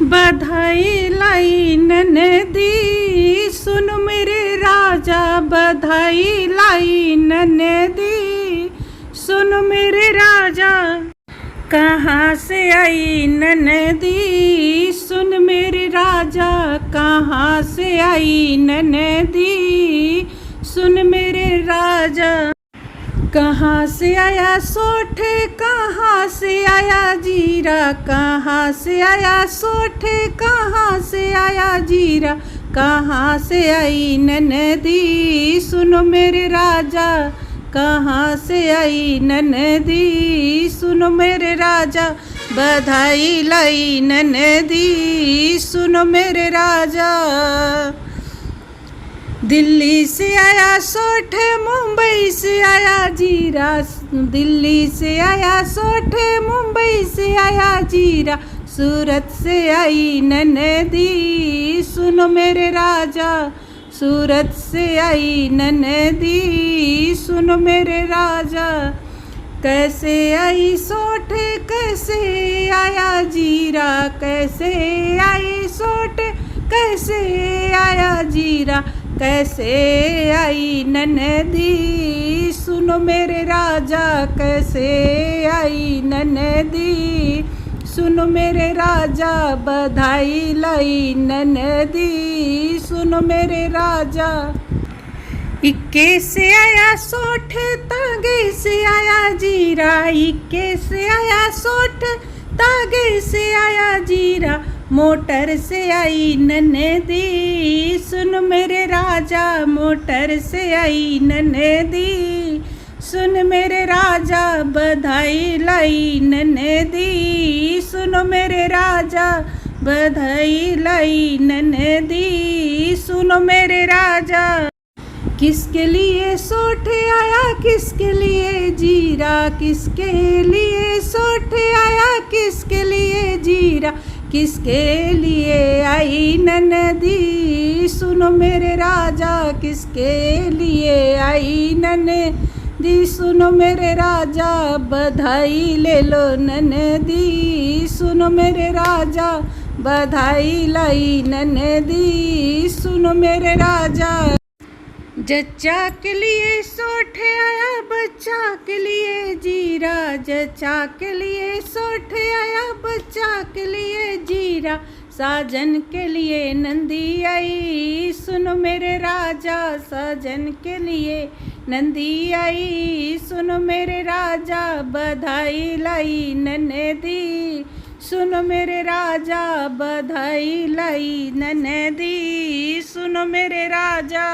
बधाई लाई ननदी सुन मेरे राजा, बधाई लाई ननदी सुन मेरे राजा। कहाँ से आई ननदी सुन मेरे राजा, कहाँ से आई ननदी सुन मेरे राजा। कहाँ से आया सोठ, कहाँ से आया जीरा, कहाँ से आया सोठ, कहाँ से आया जीरा। कहाँ से आई ननदी सुनो मेरे राजा, कहाँ से आई ननदी सुनो मेरे राजा। बधाई लाई ननदी सुनो मेरे राजा। दिल्ली से आया सोठ, मुंबई से आया जीरा, दिल्ली से आया सोठ, मुंबई से आया जीरा। सूरत से आई ननदी सुनो मेरे राजा, सूरत से आई ननदी सुनो मेरे राजा। कैसे आई सोठ, कैसे आया जीरा, कैसे आई सोठ, कैसे आया जीरा। कैसे आई ननदी सुनो मेरे राजा, कैसे आई ननदी सुनो मेरे राजा। बधाई लाई ननदी सुनो मेरे राजा। इक्के से आया सोठ, तागे से आया जीरा, इक्के से आया सोठ, तागे से आया जीरा। मोटर से आई ननदी सुन मेरे राजा, मोटर से आई ननदी सुन मेरे राजा। बधाई लाई ननदी सुनो मेरे राजा, बधाई लाई ननदी सुनो मेरे राजा। किसके लिए सोठ आया, किसके लिए जीरा, किसके लिए सोठ आया, किसके लिए जीरा। किसके लिए आई ननदी सुनो मेरे राजा, किसके लिए आई ननदी सुनो मेरे राजा। बधाई ले लो ननदी सुनो मेरे राजा, बधाई लाई ननदी सुनो मेरे राजा। जच्चा के लिए सोठ आया, बच्चा के लिए जीरा, जच्चा के लिए सोठ आया, बच्चा के लिए जीरा। साजन के लिए नंदी आई सुनो मेरे राजा, साजन के लिए नंदी आई सुनो मेरे राजा। बधाई लाई ननदी सुनो मेरे राजा, बधाई लाई ननदी सुनो मेरे राजा।